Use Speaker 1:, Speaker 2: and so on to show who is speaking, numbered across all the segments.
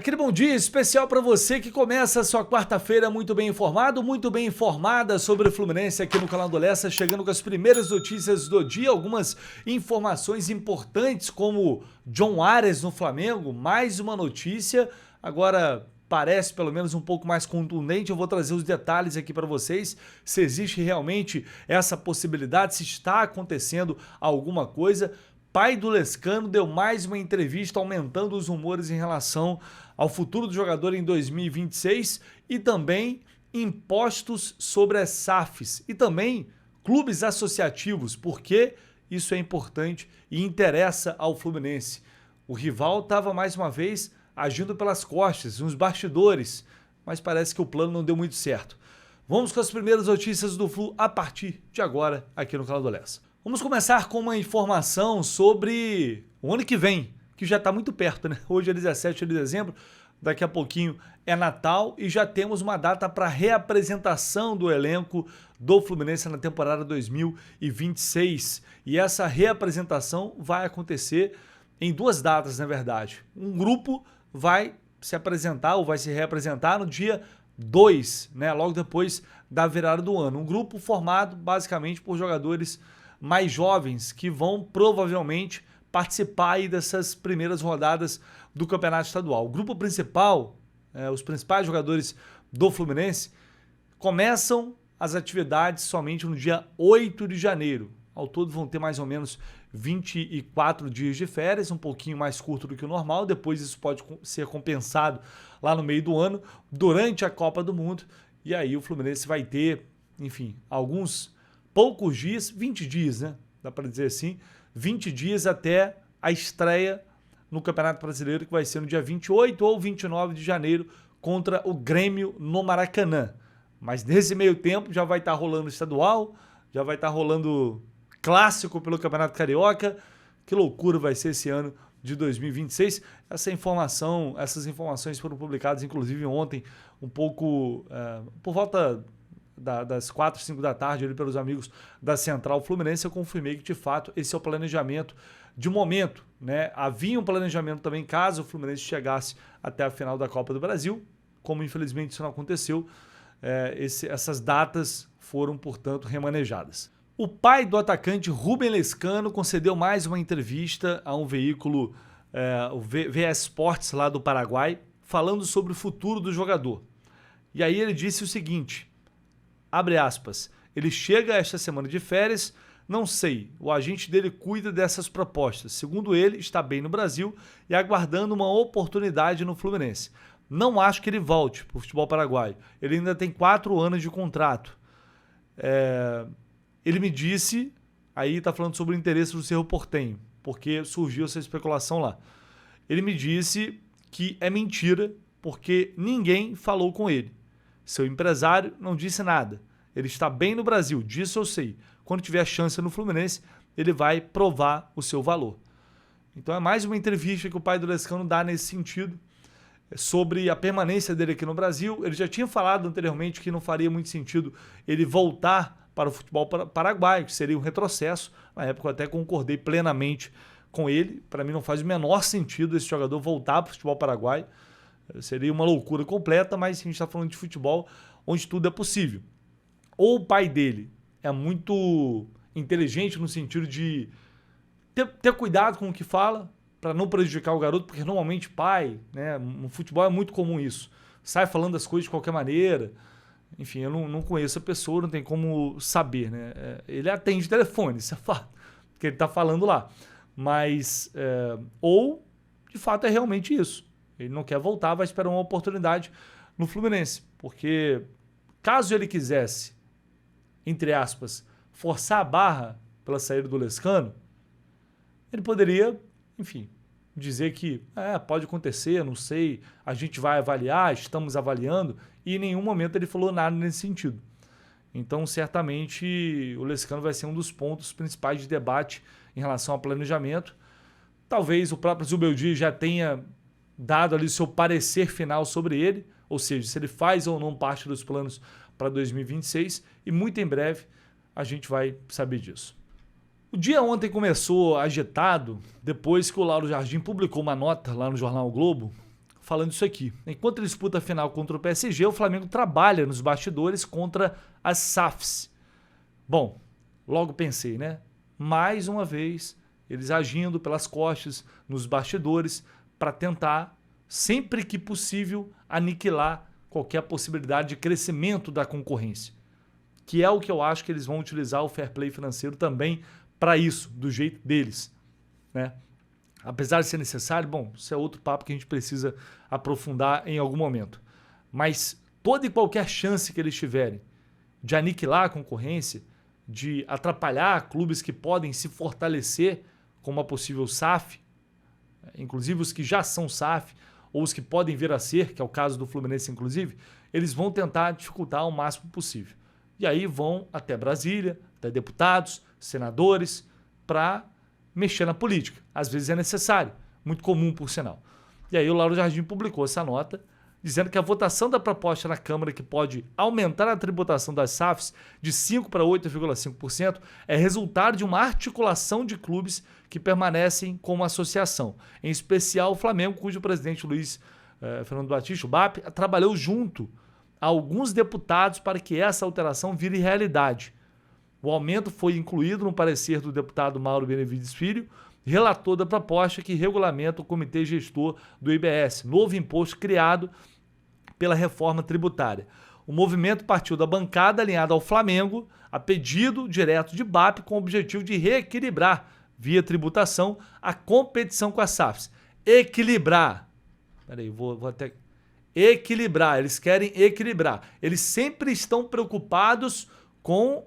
Speaker 1: Aquele bom dia especial para você que começa a sua quarta-feira muito bem informado, muito bem informada sobre o Fluminense aqui no canal do Lessa, chegando com as primeiras notícias do dia, algumas informações importantes como John Ares no Flamengo, mais uma notícia, agora parece pelo menos um pouco mais contundente, eu vou trazer os detalhes aqui para vocês, se existe realmente essa possibilidade, se está acontecendo alguma coisa. Pai do Lescano deu mais uma entrevista aumentando os rumores em relação ao futuro do jogador em 2026 e também impostos sobre as SAFs e também clubes associativos, porque isso é importante e interessa ao Fluminense. O rival estava mais uma vez agindo pelas costas, nos bastidores, mas parece que o plano não deu muito certo. Vamos com as primeiras notícias do Flu a partir de agora aqui no canal do Lessa. Vamos começar com uma informação sobre o ano que vem, que já está muito perto, né? Hoje é 17 de dezembro, daqui a pouquinho é Natal e já temos uma data para reapresentação do elenco do Fluminense na temporada 2026. E essa reapresentação vai acontecer em duas datas, na verdade. Um grupo vai se apresentar ou vai se reapresentar no dia 2, né? Logo depois da virada do ano. Um grupo formado basicamente por jogadores mais jovens que vão provavelmente participar aí dessas primeiras rodadas do Campeonato Estadual. O grupo principal, os principais jogadores do Fluminense, começam as atividades somente no dia 8 de janeiro. Ao todo vão ter mais ou menos 24 dias de férias, um pouquinho mais curto do que o normal. Depois isso pode ser compensado lá no meio do ano, durante a Copa do Mundo. E aí o Fluminense vai ter, enfim, poucos dias, 20 dias, né? Dá para dizer assim, 20 dias até a estreia no Campeonato Brasileiro, que vai ser no dia 28 ou 29 de janeiro contra o Grêmio no Maracanã. Mas nesse meio tempo já vai estar rolando estadual, já vai estar rolando clássico pelo Campeonato Carioca. Que loucura vai ser esse ano de 2026. Essas informações foram publicadas, inclusive ontem, um pouco por volta das 4, 5 da tarde, ali pelos amigos da Central Fluminense. Eu confirmei que, de fato, esse é o planejamento de momento, né? Havia um planejamento também caso o Fluminense chegasse até a final da Copa do Brasil, como infelizmente isso não aconteceu, essas datas foram, portanto, remanejadas. O pai do atacante Rubem Lescano concedeu mais uma entrevista a um veículo, o VS Sports lá do Paraguai, falando sobre o futuro do jogador. E aí ele disse o seguinte: abre aspas, ele chega esta semana de férias, não sei, o agente dele cuida dessas propostas. Segundo ele, está bem no Brasil e aguardando uma oportunidade no Fluminense. Não acho que ele volte para o futebol paraguaio. Ele ainda tem 4 anos de contrato. Ele me disse, aí está falando sobre o interesse do Cerro Porteño, porque surgiu essa especulação lá. Ele me disse que é mentira, porque ninguém falou com ele. Seu empresário não disse nada. Ele está bem no Brasil, disso eu sei. Quando tiver chance no Fluminense, ele vai provar o seu valor. Então é mais uma entrevista que o pai do Lescano dá nesse sentido, sobre a permanência dele aqui no Brasil. Ele já tinha falado anteriormente que não faria muito sentido ele voltar para o futebol paraguaio, que seria um retrocesso. Na época eu até concordei plenamente com ele. Para mim não faz o menor sentido esse jogador voltar para o futebol paraguaio. Seria uma loucura completa, mas a gente está falando de futebol onde tudo é possível. Ou o pai dele é muito inteligente no sentido de ter cuidado com o que fala, para não prejudicar o garoto, porque normalmente pai, né, no futebol é muito comum isso. Sai falando as coisas de qualquer maneira. Enfim, eu não conheço a pessoa, não tem como saber, né? Ele atende telefone, isso é fato, porque ele está falando lá. Mas, ou, de fato, é realmente isso. Ele não quer voltar, vai esperar uma oportunidade no Fluminense. Porque caso ele quisesse, entre aspas, forçar a barra pela saída do Lescano, ele poderia, enfim, dizer que pode acontecer, não sei, a gente vai avaliar, estamos avaliando, e em nenhum momento ele falou nada nesse sentido. Então, certamente, o Lescano vai ser um dos pontos principais de debate em relação ao planejamento. Talvez o próprio Zubeldia já tenha dado ali seu parecer final sobre ele, ou seja, se ele faz ou não parte dos planos para 2026, e muito em breve a gente vai saber disso. O dia ontem começou agitado depois que o Lauro Jardim publicou uma nota lá no jornal o Globo falando isso aqui. Enquanto ele disputa a final contra o PSG, o Flamengo trabalha nos bastidores contra as SAFs. Bom, logo pensei, né? Mais uma vez, eles agindo pelas costas, nos bastidores, para tentar, sempre que possível, aniquilar qualquer possibilidade de crescimento da concorrência. Que é o que eu acho que eles vão utilizar o fair play financeiro também para isso, do jeito deles, né? Apesar de ser necessário, bom, isso é outro papo que a gente precisa aprofundar em algum momento. Mas toda e qualquer chance que eles tiverem de aniquilar a concorrência, de atrapalhar clubes que podem se fortalecer com uma possível SAF, inclusive os que já são SAF, ou os que podem vir a ser, que é o caso do Fluminense inclusive, eles vão tentar dificultar o máximo possível. E aí vão até Brasília, até deputados, senadores, para mexer na política. Às vezes é necessário, muito comum por sinal. E aí o Lauro Jardim publicou essa nota, dizendo que a votação da proposta na Câmara que pode aumentar a tributação das SAFs de 5% para 8,5% é resultado de uma articulação de clubes que permanecem como associação. Em especial o Flamengo, cujo presidente Luiz Fernando Batista, o BAP, trabalhou junto a alguns deputados para que essa alteração vire realidade. O aumento foi incluído no parecer do deputado Mauro Benevides Filho, relator da proposta que regulamenta o Comitê Gestor do IBS, novo imposto criado pela reforma tributária. O movimento partiu da bancada alinhada ao Flamengo, a pedido direto de BAP, com o objetivo de reequilibrar, via tributação, a competição com as SAFs. Equilibrar. Peraí, vou até... Equilibrar, eles querem equilibrar. Eles sempre estão preocupados com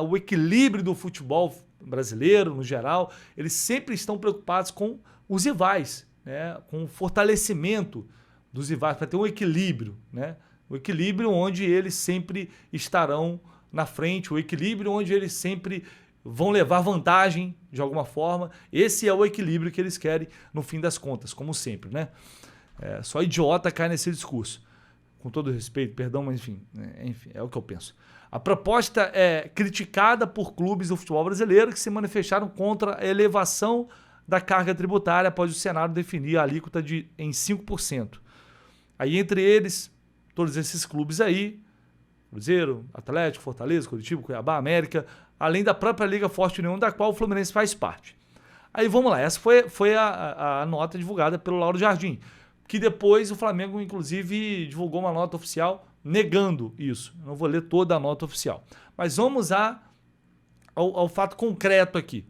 Speaker 1: o equilíbrio do futebol brasileiro, no geral. Eles sempre estão preocupados com os rivais, né? Com o fortalecimento dos rivais, para ter um equilíbrio, né? O equilíbrio onde eles sempre estarão na frente, o equilíbrio onde eles sempre vão levar vantagem de alguma forma. Esse é o equilíbrio que eles querem no fim das contas, como sempre, né? Só idiota cai nesse discurso. Com todo respeito, perdão, mas enfim, é o que eu penso. A proposta é criticada por clubes do futebol brasileiro que se manifestaram contra a elevação da carga tributária após o Senado definir a alíquota em 5%. Aí, entre eles, todos esses clubes aí, Cruzeiro, Atlético, Fortaleza, Curitiba, Cuiabá, América, além da própria Liga Forte União, da qual o Fluminense faz parte. Aí vamos lá, essa foi a nota divulgada pelo Lauro Jardim, que depois o Flamengo, inclusive, divulgou uma nota oficial negando isso. Eu não vou ler toda a nota oficial. Mas vamos ao fato concreto aqui.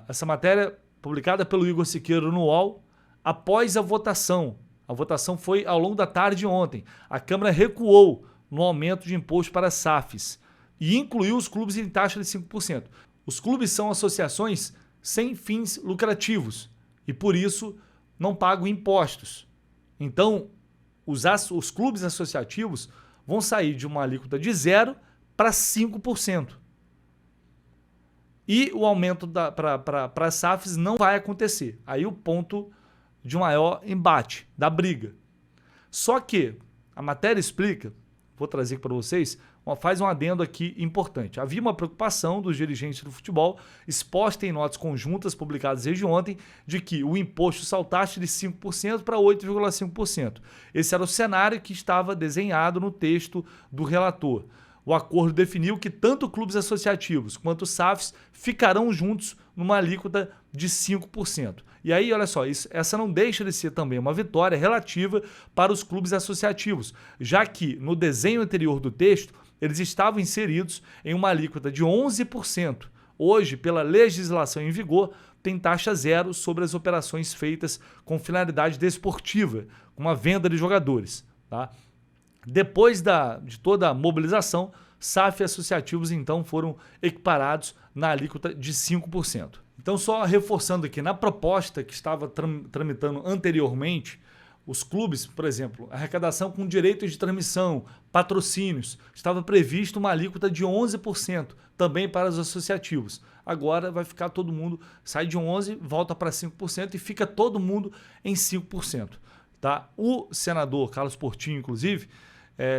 Speaker 1: Essa matéria publicada pelo Igor Siqueiro no UOL, após a votação. A votação foi ao longo da tarde de ontem. A Câmara recuou no aumento de imposto para SAFs e incluiu os clubes em taxa de 5%. Os clubes são associações sem fins lucrativos e, por isso, não pagam impostos. Então, os clubes associativos vão sair de uma alíquota de 0% para 5%. E o aumento para as SAFs não vai acontecer. Aí o ponto de maior embate, da briga. Só que a matéria explica, vou trazer aqui para vocês, faz um adendo aqui importante. Havia uma preocupação dos dirigentes do futebol, exposta em notas conjuntas publicadas desde ontem, de que o imposto saltasse de 5% para 8,5%. Esse era o cenário que estava desenhado no texto do relator. O acordo definiu que tanto clubes associativos quanto SAFs ficarão juntos numa alíquota de 5%. E aí, olha só, essa não deixa de ser também uma vitória relativa para os clubes associativos, já que no desenho anterior do texto, eles estavam inseridos em uma alíquota de 11%. Hoje, pela legislação em vigor, tem taxa zero sobre as operações feitas com finalidade desportiva, como a venda de jogadores, tá? Depois de toda a mobilização, SAF e associativos então foram equiparados na alíquota de 5%. Então, só reforçando aqui, na proposta que estava tramitando anteriormente, os clubes, por exemplo, arrecadação com direitos de transmissão, patrocínios, estava previsto uma alíquota de 11% também para os associativos. Agora vai ficar todo mundo, sai de 11%, volta para 5% e fica todo mundo em 5%. Tá? O senador Carlos Portinho, inclusive,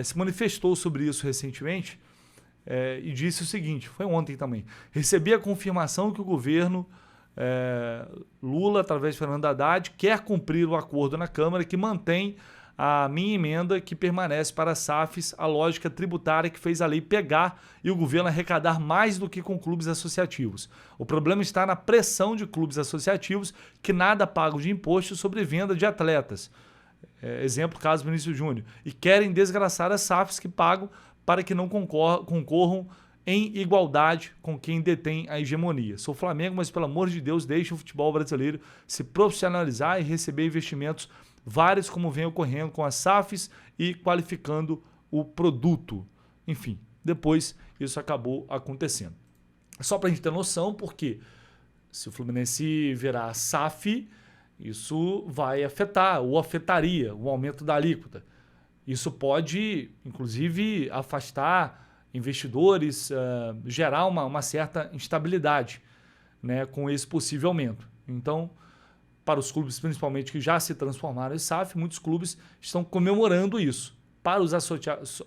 Speaker 1: se manifestou sobre isso recentemente e disse o seguinte, foi ontem também: recebi a confirmação que o governo Lula, através de Fernando Haddad, quer cumprir o acordo na Câmara que mantém a minha emenda que permanece para as SAFs, a lógica tributária que fez a lei pegar e o governo arrecadar mais do que com clubes associativos. O problema está na pressão de clubes associativos que nada pagam de imposto sobre venda de atletas. Exemplo, caso Vinícius Júnior. E querem desgraçar as SAFs que pagam para que não concorram em igualdade com quem detém a hegemonia. Sou Flamengo, mas pelo amor de Deus, deixe o futebol brasileiro se profissionalizar e receber investimentos vários, como vem ocorrendo com as SAFs e qualificando o produto. Enfim, depois isso acabou acontecendo. Só para a gente ter noção, porque se o Fluminense virar SAF, isso vai afetar ou afetaria o aumento da alíquota. Isso pode, inclusive, afastar investidores, gerar uma certa instabilidade, né, com esse possível aumento. Então, para os clubes, principalmente, que já se transformaram em SAF, muitos clubes estão comemorando isso. Para os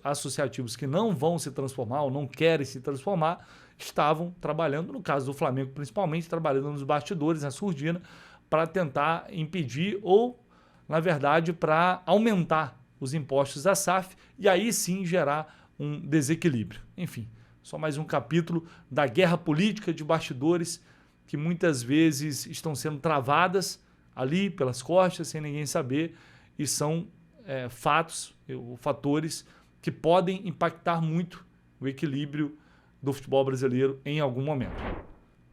Speaker 1: associativos que não vão se transformar ou não querem se transformar, estavam trabalhando, no caso do Flamengo principalmente, trabalhando nos bastidores, na surdina, para tentar impedir ou, na verdade, para aumentar os impostos da SAF e aí sim gerar um desequilíbrio. Enfim, só mais um capítulo da guerra política de bastidores que muitas vezes estão sendo travadas ali pelas costas, sem ninguém saber, e são fatos, fatores que podem impactar muito o equilíbrio do futebol brasileiro em algum momento.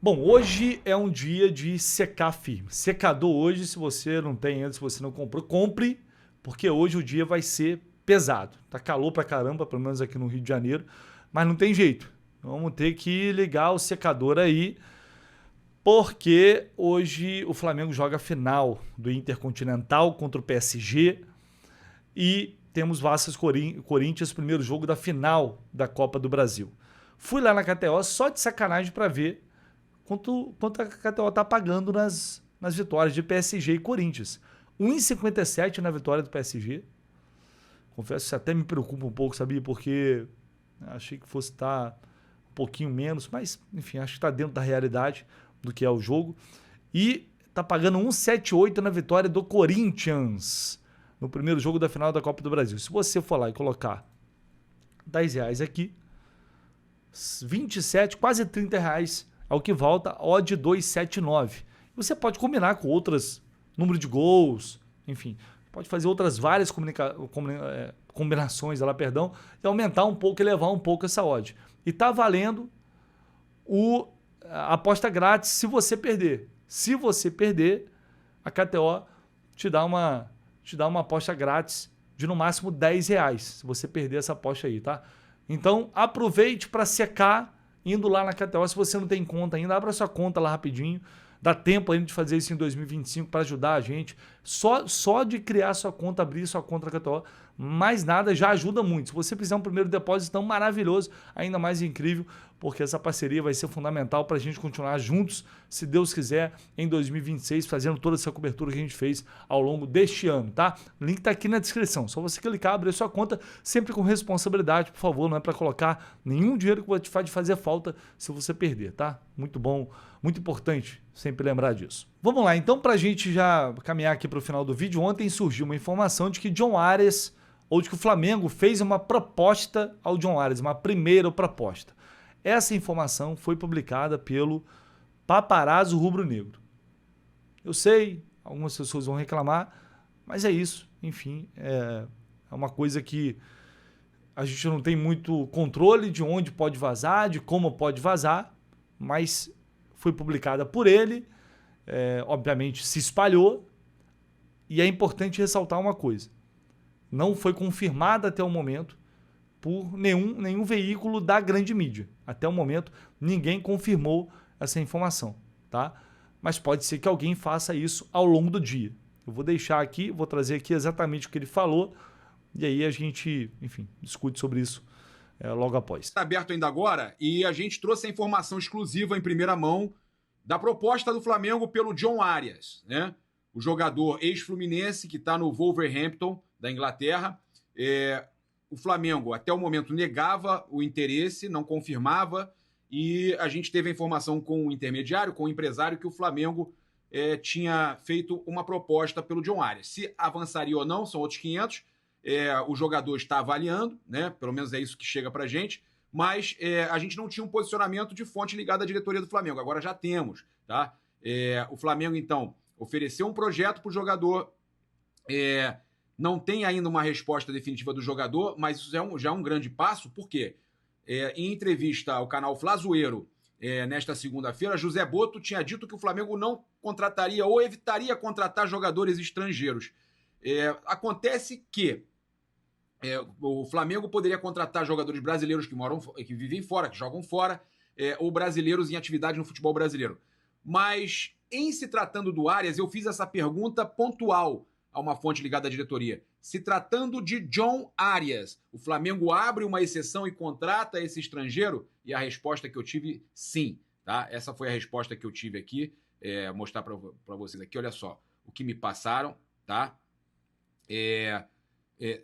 Speaker 1: Bom, hoje é um dia de secar firme. Secador hoje, se você não tem ainda, se você não comprou, compre, porque hoje o dia vai ser pesado. Tá calor pra caramba, pelo menos aqui no Rio de Janeiro, mas não tem jeito. Vamos ter que ligar o secador aí, porque hoje o Flamengo joga a final do Intercontinental contra o PSG e temos Vasco Corinthians, primeiro jogo da final da Copa do Brasil. Fui lá na KTO só de sacanagem para ver quanto a KTO tá pagando nas vitórias de PSG e Corinthians. 1,57 na vitória do PSG. Confesso que até me preocupa um pouco, sabia? Porque achei que fosse estar um pouquinho menos, mas enfim, acho que está dentro da realidade do que é o jogo. E tá pagando 1,78 na vitória do Corinthians no primeiro jogo da final da Copa do Brasil. Se você for lá e colocar R$10 aqui, 27, quase R$30 ao que volta, odd 2,79. Você pode combinar com outros número de gols, enfim, pode fazer outras várias combinações lá, perdão, e aumentar um pouco, elevar um pouco essa odd. E tá valendo a aposta grátis se você perder. Se você perder, a KTO te dá uma aposta grátis de no máximo R$10, se você perder essa aposta aí, tá? Então, aproveite para secar indo lá na KTO. Se você não tem conta ainda, abra sua conta lá rapidinho. Dá tempo ainda de fazer isso em 2025 para ajudar a gente. Só de criar sua conta, abrir sua conta na KTO, mais nada já ajuda muito. Se você fizer um primeiro depósito tão maravilhoso, ainda mais incrível, porque essa parceria vai ser fundamental para a gente continuar juntos, se Deus quiser, em 2026, fazendo toda essa cobertura que a gente fez ao longo deste ano, tá? O link está aqui na descrição. Só você clicar, abrir sua conta, sempre com responsabilidade, por favor, não é para colocar nenhum dinheiro que vai te fazer falta se você perder, tá? Muito bom, muito importante sempre lembrar disso. Vamos lá, então, para a gente já caminhar aqui para o final do vídeo, ontem surgiu uma informação de que John Arias, ou de que o Flamengo fez uma proposta ao John Arias, uma primeira proposta. Essa informação foi publicada pelo Paparazzo Rubro-Negro. Eu sei, algumas pessoas vão reclamar, mas é isso. Enfim, é uma coisa que a gente não tem muito controle de onde pode vazar, de como pode vazar, mas foi publicada por ele, obviamente se espalhou, e é importante ressaltar uma coisa. Não foi confirmada até o momento por nenhum veículo da grande mídia. Até o momento, ninguém confirmou essa informação, tá? Mas pode ser que alguém faça isso ao longo do dia. Eu vou deixar aqui, vou trazer aqui exatamente o que ele falou, e aí a gente, enfim, discute sobre isso logo após.
Speaker 2: Está aberto ainda agora, e a gente trouxe a informação exclusiva em primeira mão da proposta do Flamengo pelo John Arias, né? O jogador ex-fluminense que está no Wolverhampton, da Inglaterra. O Flamengo, até o momento, negava o interesse, não confirmava, e a gente teve a informação com o intermediário, com o empresário, que o Flamengo tinha feito uma proposta pelo John Arias. Se avançaria ou não, são outros 500. O jogador está avaliando, né? Pelo menos é isso que chega pra gente, mas a gente não tinha um posicionamento de fonte ligada à diretoria do Flamengo. Agora já temos, tá? O Flamengo, então, ofereceu um projeto para o jogador, não tem ainda uma resposta definitiva do jogador, mas isso já é um grande passo, porque em entrevista ao canal Flazoeiro, nesta segunda-feira, José Boto tinha dito que o Flamengo não contrataria ou evitaria contratar jogadores estrangeiros. Acontece que o Flamengo poderia contratar jogadores brasileiros que vivem fora, que jogam fora, ou brasileiros em atividade no futebol brasileiro. Mas, em se tratando do Arias, eu fiz essa pergunta pontual a uma fonte ligada à diretoria. Se tratando de John Arias, o Flamengo abre uma exceção e contrata esse estrangeiro? E a resposta que eu tive, sim. Tá? Essa foi a resposta que eu tive aqui. Mostrar para vocês aqui, olha só. O que me passaram, tá?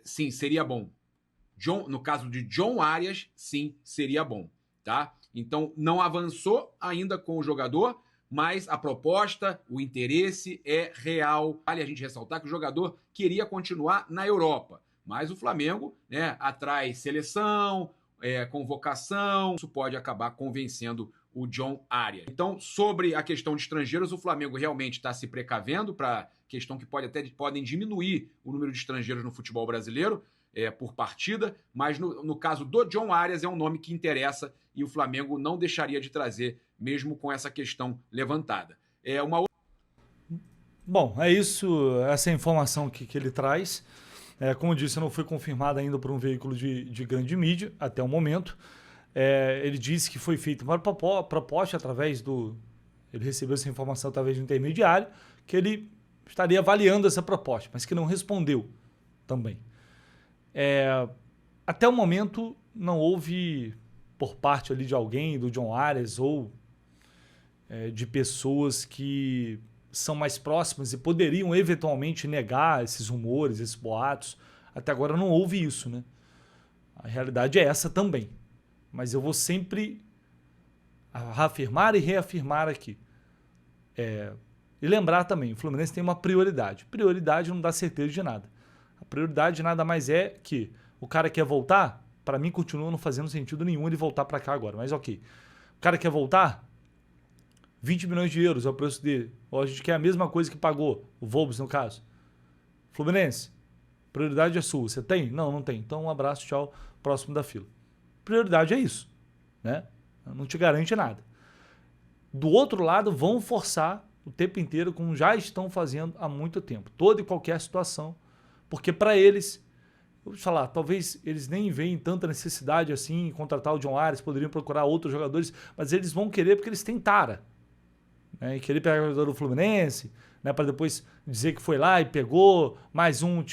Speaker 2: Sim, seria bom. No caso de John Arias, sim, seria bom. Tá? Então, não avançou ainda com o jogador, mas a proposta, o interesse é real. Vale a gente ressaltar que o jogador queria continuar na Europa, mas o Flamengo, né, atrai seleção, convocação, isso pode acabar convencendo o John Arias. Então, sobre a questão de estrangeiros, o Flamengo realmente está se precavendo para questão que podem diminuir o número de estrangeiros no futebol brasileiro por partida, mas no caso do John Arias é um nome que interessa e o Flamengo não deixaria de trazer, mesmo com essa questão levantada.
Speaker 1: Bom, é isso, essa é a informação que ele traz. Como eu disse, não foi confirmada ainda por um veículo de grande mídia até o momento. Ele disse que foi feita uma proposta através ele recebeu essa informação através do intermediário, que ele estaria avaliando essa proposta, mas que não respondeu também. Até o momento não houve por parte ali de alguém, do John Arias ou de pessoas que são mais próximas e poderiam eventualmente negar esses rumores, esses boatos. Até agora não houve isso, né? A realidade é essa também. Mas eu vou sempre afirmar e reafirmar aqui. E lembrar também, o Fluminense tem uma prioridade. Prioridade não dá certeza de nada. A prioridade nada mais é que o cara quer voltar, para mim continua não fazendo sentido nenhum ele voltar para cá agora, mas ok. O cara quer voltar, 20 milhões de euros é o preço dele. Ou a gente quer a mesma coisa que pagou, o Wolves no caso. Fluminense, prioridade é sua. Você tem? Não, não tem. Então um abraço, tchau, próximo da fila. Prioridade é isso, né? Não te garante nada. Do outro lado, vão forçar o tempo inteiro, como já estão fazendo há muito tempo. Toda e qualquer situação. Porque para eles, eu vou te falar, talvez eles nem veem tanta necessidade assim em contratar o John Arias, poderiam procurar outros jogadores, mas eles vão querer porque eles têm tara. Né? E querer pegar o jogador do Fluminense, né? Para depois dizer que foi lá e pegou mais um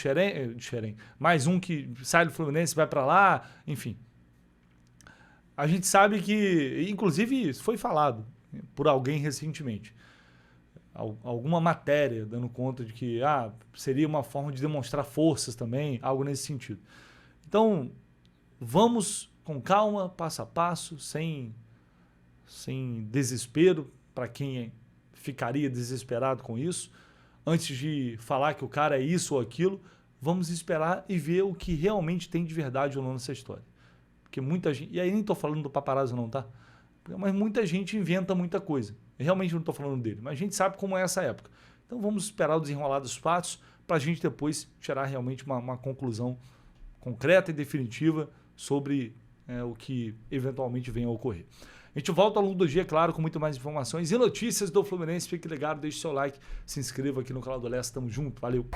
Speaker 1: mais um que sai do Fluminense e vai para lá, enfim. A gente sabe que, inclusive, isso foi falado por alguém recentemente. Alguma matéria dando conta de que seria uma forma de demonstrar forças também, algo nesse sentido. Então, vamos com calma, passo a passo, sem desespero, para quem ficaria desesperado com isso. Antes de falar que o cara é isso ou aquilo, vamos esperar e ver o que realmente tem de verdade ou não nessa história. Porque muita gente, e aí nem estou falando do paparazzo não, tá? Mas muita gente inventa muita coisa. Eu realmente não estou falando dele, mas a gente sabe como é essa época. Então vamos esperar o desenrolar dos fatos para a gente depois tirar realmente uma conclusão concreta e definitiva sobre o que eventualmente venha a ocorrer. A gente volta ao longo do dia, claro, com muito mais informações e notícias do Fluminense. Fique ligado, deixe seu like, se inscreva aqui no canal do Leste. Tamo junto, valeu!